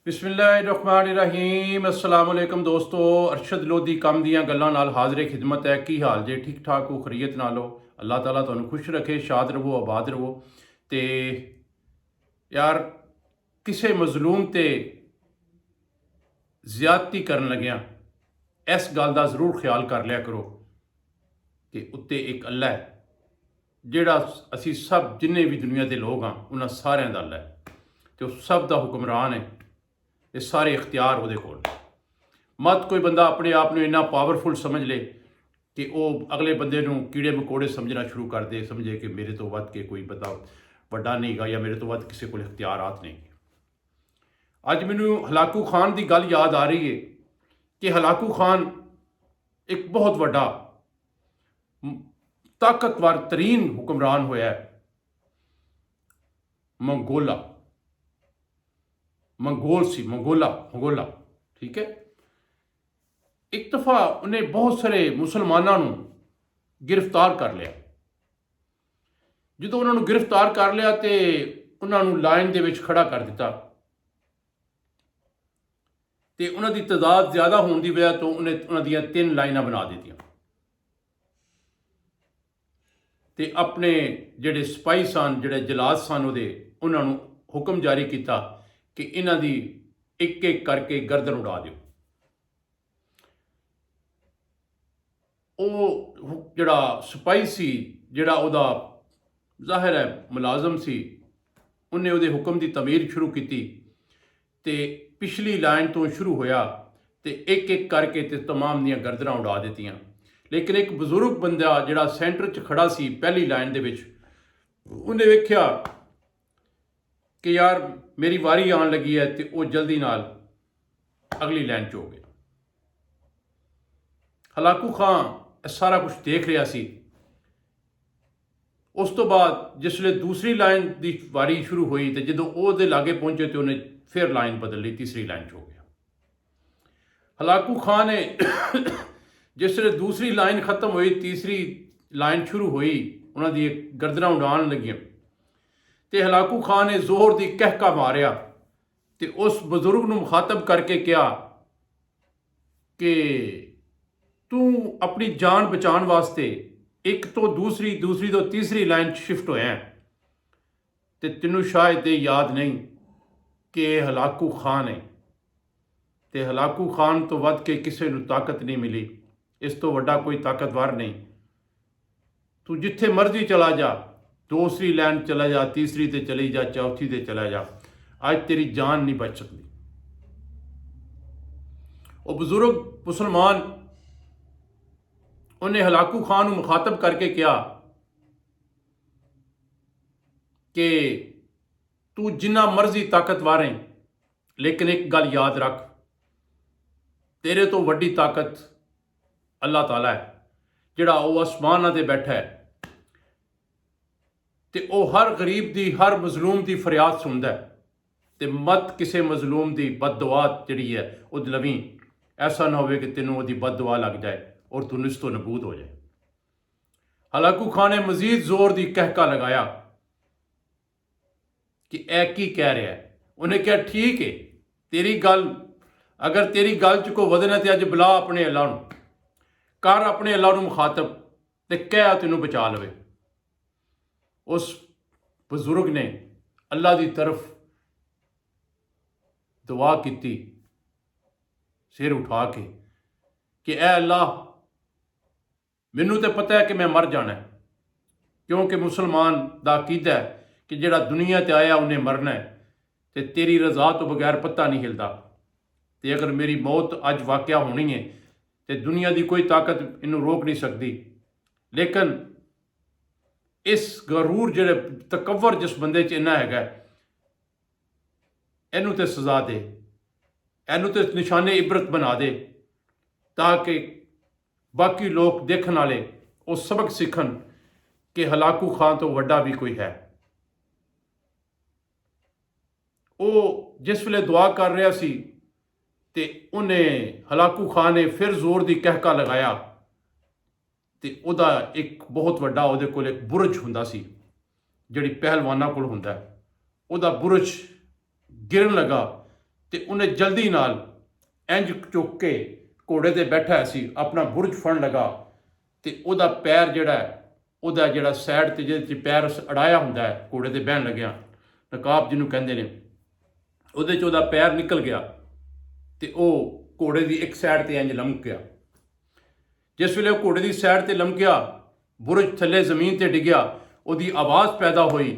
बिस्मिल्लाहिर्रहमानिर्रहीम अस्सलाम वालेकुम दोस्तों। अरशद लोधी कम दियां गल्लां नाल हाज़िर खिदमत है। की हाल जे? ठीक ठाक हो? खरीयत नाल हो? अल्लाह ताला तुहानू खुश रखे, शाद रवो, आबाद रवो। तो यार किसी मजलूम ते ज़्यादती करन लग्यां इस गल का जरूर ख्याल कर लिया करो कि उत्ते एक अल्लाह है जिहड़ा असी सब जिन्ने भी दुनिया के लोग हाँ उन्होंने सारिਆਂ ਦਾ अल्लाह है, तो सब का हुक्मरान है। ये सारे इख्तियार उहदे कोल। मत कोई बंदा अपने आप को इन्ना पावरफुल समझ ले कि वह अगले बंदे नूं कीड़े मकोड़े समझना शुरू कर दे, समझे कि मेरे तो वध के कोई बंदा वड्डा नहीं गा या मेरे तो वध किसी को इख्तियारात नहीं। अज मैनू हलाकू खान की गल याद आ रही है कि हलाकू खान एक बहुत वड्डा ताकतवर तरीन हुक्मरान होया मंगोला, ठीक है। एक दफ़ा उन्हें बहुत सारे मुसलमानों गिरफ्तार कर लिया। जो उन्होंने गिरफ्तार कर लिया तो उन्होंने लाइन के खड़ा कर दिता, तो उन्होंने तादाद ज़्यादा होने की वजह तो उन्हें उन्होंने 3 लाइनां बना दी। तो अपने जोड़े सिपाही सन, जोड़े जलाद सन, उन्होंने हुक्म जारी किया कि इन्हों की एक एक करके गर्दन उड़ा दो। वो जड़ा सिपाही सी, जड़ा उदा जाहिर है मुलाजम सी, उन्हें उहदे हुक्म की तमीर शुरू की। तो पिछली लाइन तो शुरू होया तो एक एक करके तो तमाम दियां गर्दनां उड़ा दित्तियां। लेकिन एक बजुर्ग बंदा जड़ा सेंटर च खड़ा सी पहली लाइन दे विच, उन्हें वेख्या कि यार मेरी वारी आन लगी है, तो वह जल्दी नाल अगली लाइन च हो गया। हलाकू खान सारा कुछ देख रहा सी। उस तो बाद जिसले दूसरी लाइन की वारी शुरू हुई तो जो वो लागे पहुंचे तो उन्हें फिर लाइन बदल ली, तीसरी लाइन च हो गया। हलाकू खान ने जिसले दूसरी लाइन खत्म हुई, तीसरी लाइन शुरू हुई, उन्होंने गर्दनां उड़ान लगियां, तो हलाकू खान ने जोर की कहका मारिया तो उस बजुर्ग को मुखातब करके कहा कि तू अपनी जान बचाने वास्ते एक तो दूसरी तो तीसरी लाइन शिफ्ट होया, तो तेनू शायद ये याद नहीं कि हलाकू खान है। तो हलाकू खान तो वध के किसी को ताकत नहीं मिली, इस तो वड्डा कोई ताकतवर नहीं। तू जिथे मर्जी चला जा, दूसरी लाइन चला जा, तीसरी ते चली जा, चौथी ते चला जा, आज तेरी जान नहीं बच सकती। वो बुजुर्ग मुसलमान उन्हें हलाकू खान को मुखातब करके कहा कि तू जिन्ना मर्जी ताकतवर है, लेकिन एक गल याद रख, तेरे तो वड्डी ताकत अल्लाह ताला है, जिहड़ा वो आसमानां ते बैठा है, तो वह हर गरीब की, हर मजलूम की फरियाद सुनता है। तो मत किसी मजलूम की बददुआ जिहड़ी है वो लवी, ऐसा ना हो कि तेनों वो बददुआ लग जाए और तू निस्तो नबूद हो जाए। हलाकू खान ने मजीद जोर की कहका लगाया कि ऐ की कह रहा है। उन्हें कहा ठीक है, तेरी गल अगर तेरी गल च कोई वजन है तो अज बुला अपने अल्लाह नूं, कर अपने अल्लाह नूं मुखातब, तो कह तेनों बचा लवे। उस बुजुर्ग ने अल्लाह की तरफ दुआ की सिर उठा के कि ऐ अल्लाह, मैनू तो पता है कि मैं मर जाना है, क्योंकि मुसलमान दा अकीदा है कि जिहड़ा दुनिया ते आया उन्हें मरना है, तो तेरी रज़ा तो बगैर पत्ता नहीं हिलता। तो अगर मेरी मौत अज वाक़या होनी है तो दुनिया की कोई ताकत इनू रोक नहीं सकती। लेकिन इस गरूर जिहड़े तकव्वर जिस बंदे च इन्ना है, इनू तो सज़ा दे, इनू तो निशाने इबरत बना दे, ताकि बाकी लोग देखने वाले वो सबक सीखन कि हलाकू खान तो वड्डा भी कोई है। वो जिस वेले दुआ कर रहा सी ते उन्हें हलाकू खान ने फिर जोर की कहका लगाया, तो उहदा एक बहुत वड्डा उहदे कोल एक बुरज हुंदा सी, जिहड़ी पहलवानां कोल हुंदा है, उहदा बुरज गिरन लगा ਤੇ ਉਹਨੇ ਜਲਦੀ ਨਾਲ ਇੰਜ ਚੁੱਕ ਕੇ ਘੋੜੇ ਤੇ ਬੈਠਾ ਸੀ, ਆਪਣਾ ਬੁਰਜ ਫੜਨ ਲੱਗਾ ਤੇ ਉਹਦਾ ਪੈਰ ਉਹਦਾ ਜਿਹੜਾ ਸਾਈਡ ਤੇ ਜਿਹਦੇ 'ਚ ਪੈਰ ਅੜਾਇਆ ਹੁੰਦਾ ਹੈ ਘੋੜੇ ਤੇ ਬਹਿਣ ਲੱਗਿਆ, ਰਕਾਬ ਜਿਹਨੂੰ ਕਹਿੰਦੇ ਨੇ, ਉਹਦੇ 'ਚ ਉਹਦਾ ਪੈਰ ਨਿਕਲ ਗਿਆ ਤੇ ਉਹ ਘੋੜੇ ਦੀ ਇੱਕ ਸਾਈਡ ਤੇ ਇੰਜ ਲਮਕ ਗਿਆ। ਜਿਸ ਵੇਲੇ ਉਹ ਘੋੜੇ ਦੀ ਸਾਈਡ ਤੇ ਲਮਕਿਆ, ਬੁਰਜ ਥੱਲੇ ਜ਼ਮੀਨ ਤੇ ਡਿੱਗਿਆ, ਉਹਦੀ ਆਵਾਜ਼ ਪੈਦਾ ਹੋਈ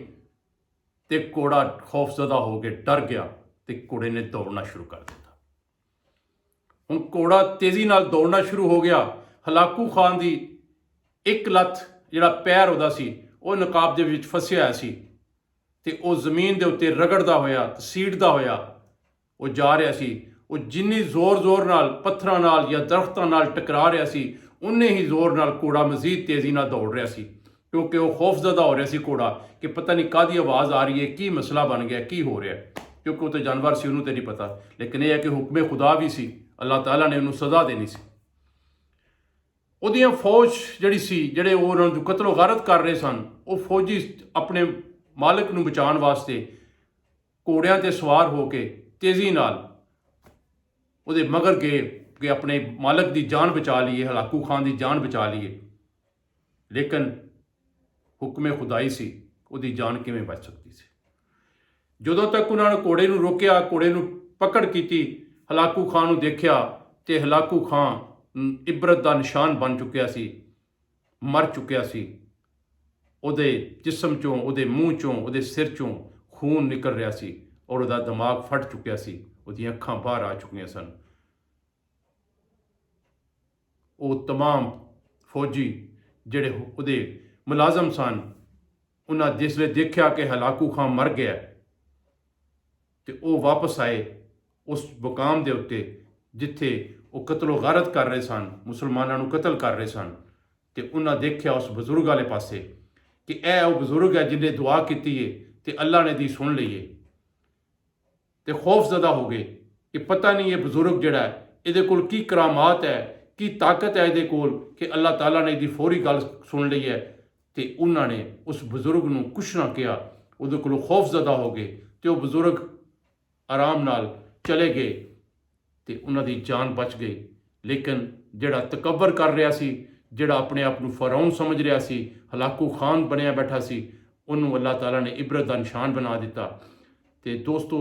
ਤੇ ਘੋੜਾ ਖੌਫਜ਼ਦਾ ਹੋ ਕੇ ਡਰ ਗਿਆ ਤੇ ਘੋੜੇ ਨੇ ਦੌੜਨਾ ਸ਼ੁਰੂ ਕਰ ਦਿੱਤਾ। ਹੁਣ ਘੋੜਾ ਤੇਜ਼ੀ ਨਾਲ ਦੌੜਨਾ ਸ਼ੁਰੂ ਹੋ ਗਿਆ। ਹਲਾਕੂ ਖਾਨ ਦੀ ਇੱਕ ਲੱਤ ਜਿਹੜਾ ਪੈਰ ਉਹਦਾ ਸੀ ਉਹ ਨਕਾਬ ਦੇ ਵਿੱਚ ਫਸਿਆ ਹੋਇਆ ਸੀ ਤੇ ਉਹ ਜ਼ਮੀਨ ਦੇ ਉੱਤੇ ਰਗੜਦਾ ਹੋਇਆ, ਸੀੜਦਾ ਹੋਇਆ ਉਹ ਜਾ ਰਿਹਾ ਸੀ। ਉਹ ਜਿੰਨੀ ਜ਼ੋਰ ਨਾਲ ਪੱਥਰਾਂ ਨਾਲ ਜਾਂ ਦਰਖਤਾਂ ਨਾਲ ਟਕਰਾ ਰਿਹਾ ਸੀ, ਉਨੇ ਹੀ ਜ਼ੋਰ ਨਾਲ ਘੋੜਾ ਮਜ਼ੀਦ ਤੇਜ਼ੀ ਨਾਲ ਦੌੜ ਰਿਹਾ ਸੀ, ਕਿਉਂਕਿ ਉਹ ਖੌਫਜ਼ਦਾ ਹੋ ਰਿਹਾ ਸੀ ਘੋੜਾ ਕਿ ਪਤਾ ਨਹੀਂ ਕਾਹਦੀ ਆਵਾਜ਼ ਆ ਰਹੀ ਹੈ, ਕੀ ਮਸਲਾ ਬਣ ਗਿਆ, ਕੀ ਹੋ ਰਿਹਾ, ਕਿਉਂਕਿ ਉਹ ਤਾਂ ਜਾਨਵਰ ਸੀ, ਉਹਨੂੰ ਤਾਂ ਨਹੀਂ ਪਤਾ। ਲੇਕਿਨ ਇਹ ਹੈ ਕਿ ਹੁਕਮੇ ਖੁਦਾ ਵੀ ਸੀ, ਅੱਲਾਹ ਤਾਲਾ ਨੇ ਉਹਨੂੰ ਸਜ਼ਾ ਦੇਣੀ ਸੀ। ਉਹਦੀਆਂ ਫੌਜ ਜਿਹੜੀ ਸੀ, ਜਿਹੜੇ ਉਹਨਾਂ ਨੂੰ ਕਤਲੋ ਗਾਰਤ ਕਰ ਰਹੇ ਸਨ, ਉਹ ਫੌਜੀ ਆਪਣੇ ਮਾਲਕ ਨੂੰ ਬਚਾਉਣ ਵਾਸਤੇ ਘੋੜਿਆਂ ਤੇ ਸਵਾਰ ਹੋ ਕੇ ਤੇਜ਼ੀ ਨਾਲ ਉਹਦੇ ਮਗਰ ਗਏ ਕਿ ਆਪਣੇ ਮਾਲਕ ਦੀ ਜਾਨ ਬਚਾ ਲਈਏ, ਹਲਾਕੂ ਖਾਨ ਦੀ ਜਾਨ ਬਚਾ ਲਈਏ। ਲੇਕਿਨ ਹੁਕਮੇ ਖੁਦਾਈ ਸੀ, ਉਹਦੀ ਜਾਨ ਕਿਵੇਂ ਬਚ ਸਕਦੀ ਸੀ। ਜਦੋਂ ਤੱਕ ਉਹਨਾਂ ਨੇ ਘੋੜੇ ਨੂੰ ਰੋਕਿਆ, ਘੋੜੇ ਨੂੰ ਪਕੜ ਕੀਤੀ, ਹਲਾਕੂ ਖਾਨ ਨੂੰ ਦੇਖਿਆ ਤੇ ਹਲਾਕੂ ਖਾਨ ਇਬਰਤ ਦਾ ਨਿਸ਼ਾਨ ਬਣ ਚੁੱਕਿਆ ਸੀ, ਮਰ ਚੁੱਕਿਆ ਸੀ। ਉਹਦੇ ਜਿਸਮ ਚੋਂ, ਉਹਦੇ ਮੂੰਹ ਚੋਂ, ਉਹਦੇ ਸਿਰ ਚੋਂ ਖੂਨ ਨਿਕਲ ਰਿਹਾ ਸੀ ਔਰ ਉਹਦਾ ਦਿਮਾਗ ਫਟ ਚੁੱਕਿਆ ਸੀ, ਉਹਦੀਆਂ ਅੱਖਾਂ ਬਾਹਰ ਆ ਚੁੱਕੀਆਂ ਸਨ। ਉਹ तमाम ਫੌਜੀ ਜਿਹੜੇ ਉਹਦੇ ਮੁਲਾਜ਼ਮ ਸਨ, ਉਹਨਾਂ ਜਿਸ ਵੇਲੇ ਦੇਖਿਆ ਕਿ ਹਲਾਕੂ ਖਾਨ ਮਰ ਗਿਆ ਤੇ ਉਹ ਵਾਪਸ ਆਏ ਉਸ ਮੁਕਾਮ ਦੇ ਉੱਤੇ ਜਿੱਥੇ ਉਹ ਕਤਲੋ ਗਾਰਤ ਕਰ ਰਹੇ ਸਨ, ਮੁਸਲਮਾਨਾਂ ਨੂੰ ਕਤਲ ਕਰ ਰਹੇ ਸਨ। ਤੇ ਉਹਨਾਂ ਦੇਖਿਆ ਉਸ ਬਜ਼ੁਰਗ ਵਾਲੇ ਪਾਸੇ ਕਿ ਇਹ ਉਹ ਬਜ਼ੁਰਗ ਹੈ ਜਿਹਨੇ ਦੁਆ ਕੀਤੀ ਹੈ ਤੇ ਅੱਲਾ ਨੇ ਦੀ ਸੁਣ ਲਈ ਹੈ। ਤੇ ਖੌਫਜ਼ਦਾ ਹੋ ਗਏ ਕਿ ਪਤਾ ਨਹੀਂ ਇਹ ਬਜ਼ੁਰਗ ਜਿਹੜਾ ਹੈ, ਇਹਦੇ ਕੋਲ ਕੀ ਕਰਾਮਾਤ ਹੈ, ਕੀ ਤਾਕਤ ਹੈ ਇਹਦੇ ਕੋਲ ਕਿ ਅੱਲਾਹ ਤਾਲਾ ਨੇ ਇਹਦੀ ਫੌਰੀ ਗੱਲ ਸੁਣ ਲਈ ਹੈ। ਤੇ ਉਹਨਾਂ ਨੇ ਉਸ ਬਜ਼ੁਰਗ ਨੂੰ ਕੁਛ ਨਾ ਕਿਹਾ, ਉਹਦੇ ਕੋਲੋਂ ਖੌਫਜ਼ਦਾ ਹੋ ਗਏ ਤੇ ਉਹ ਬਜ਼ੁਰਗ ਆਰਾਮ ਨਾਲ ਚਲੇ ਗਏ ਤੇ ਉਹਨਾਂ ਦੀ ਜਾਨ ਬਚ ਗਈ। ਲੇਕਿਨ ਜਿਹੜਾ ਤਕੱਬਰ ਕਰ ਰਿਹਾ ਸੀ, ਜਿਹੜਾ ਆਪਣੇ ਆਪ ਨੂੰ ਫਰਾਉਨ ਸਮਝ ਰਿਹਾ ਸੀ, ਹਲਾਕੂ ਖਾਨ ਬਣਿਆ ਬੈਠਾ ਸੀ, ਉਹਨੂੰ ਅੱਲਾਹ ਤਾਲਾ ਨੇ ਇਬਰਤ ਦਾ ਨਿਸ਼ਾਨ ਬਣਾ ਦਿੱਤਾ। ਤੇ ਦੋਸਤੋ,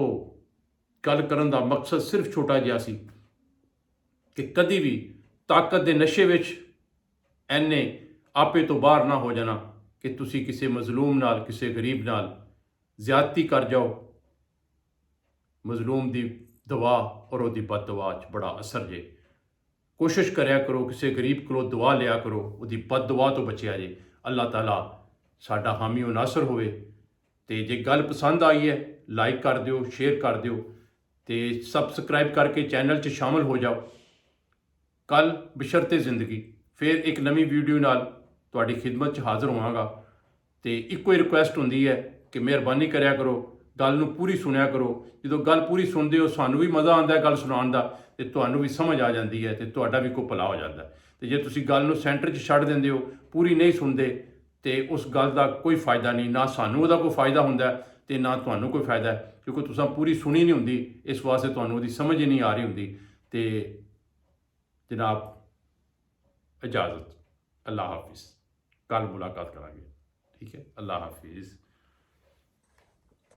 ਗੱਲ ਕਰਨ ਦਾ ਮਕਸਦ ਸਿਰਫ ਛੋਟਾ ਜਿਹਾ ਸੀ ਕਿ ਕਦੀ ਵੀ ਤਾਕਤ ਦੇ ਨਸ਼ੇ ਵਿੱਚ ਐਨੇ ਆਪੇ ਤੋਂ ਬਾਹਰ ਨਾ ਹੋ ਜਾਣਾ ਕਿ ਤੁਸੀਂ ਕਿਸੇ ਮਜ਼ਲੂਮ ਨਾਲ, ਕਿਸੇ ਗਰੀਬ ਨਾਲ ਜ਼ਿਆਦਤੀ ਕਰ ਜਾਓ। ਮਜ਼ਲੂਮ ਦੀ ਦੁਆ ਔਰ ਉਹਦੀ ਬਦ ਦੁਆ 'ਚ ਬੜਾ ਅਸਰ ਜੇ। ਕੋਸ਼ਿਸ਼ ਕਰਿਆ ਕਰੋ ਕਿਸੇ ਗਰੀਬ ਕੋਲੋਂ ਦੁਆ ਲਿਆ ਕਰੋ, ਉਹਦੀ ਬਦ ਦੁਆ ਤੋਂ ਬਚਿਆ ਜੇ। ਅੱਲਾਹ ਤਾਲਾ ਸਾਡਾ ਹਾਮੀ و ਨਾਸਰ ਹੋਵੇ। ਤੇ ਜੇ ਗੱਲ ਪਸੰਦ ਆਈ ਹੈ ਲਾਈਕ ਕਰ ਦਿਓ, ਸ਼ੇਅਰ ਕਰ ਦਿਓ ਤੇ ਸਬਸਕ੍ਰਾਈਬ ਕਰਕੇ ਚੈਨਲ 'ਚ ਸ਼ਾਮਲ ਹੋ ਜਾਓ। ਕੱਲ ਬਸ਼ਰਤੇ ਜ਼ਿੰਦਗੀ ਫਿਰ ਇੱਕ ਨਵੀਂ ਵੀਡੀਓ ਨਾਲ ਤੁਹਾਡੀ ਖਿਦਮਤ 'ਚ ਹਾਜ਼ਰ ਹੋਵਾਂਗਾ। ਤੇ ਇੱਕੋ ਹੀ ਰਿਕੁਐਸਟ ਹੁੰਦੀ ਹੈ ਕਿ ਮਿਹਰਬਾਨੀ ਕਰਿਆ ਕਰੋ, ਗੱਲ ਨੂੰ ਪੂਰੀ ਸੁਣਿਆ ਕਰੋ। ਜਦੋਂ ਗੱਲ ਪੂਰੀ ਸੁਣਦੇ ਹੋ ਸਾਨੂੰ ਵੀ ਮਜ਼ਾ ਆਉਂਦਾ ਹੈ ਗੱਲ ਸੁਣਾਉਣ ਦਾ, ਤੇ ਤੁਹਾਨੂੰ ਵੀ ਸਮਝ ਆ ਜਾਂਦੀ ਹੈ ਤੇ ਤੁਹਾਡਾ ਵੀ ਕੋਈ ਭਲਾ ਹੋ ਜਾਂਦਾ। ਤੇ ਜੇ ਤੁਸੀਂ ਗੱਲ ਨੂੰ ਸੈਂਟਰ 'ਚ ਛੱਡ ਦਿੰਦੇ ਹੋ, ਪੂਰੀ ਨਹੀਂ ਸੁਣਦੇ, ਤੇ ਉਸ ਗੱਲ ਦਾ ਕੋਈ ਫਾਇਦਾ ਨਹੀਂ। ਨਾ ਸਾਨੂੰ ਉਹਦਾ ਕੋਈ ਫਾਇਦਾ ਹੁੰਦਾ ਤੇ ਨਾ ਤੁਹਾਨੂੰ ਕੋਈ ਫਾਇਦਾ, ਕਿਉਂਕਿ ਤੁਸੀਂ ਪੂਰੀ ਸੁਣੀ ਨਹੀਂ ਹੁੰਦੀ, ਇਸ ਵਾਸਤੇ ਤੁਹਾਨੂੰ ਉਹਦੀ ਸਮਝ ਹੀ ਨਹੀਂ ਆ ਰਹੀ ਹੁੰਦੀ। ਤੇ ਜਨਾਬ इजाज़त, अल्लाह हाफिज़। कल मुलाकात करेंगे, ठीक है, अल्लाह हाफिज़।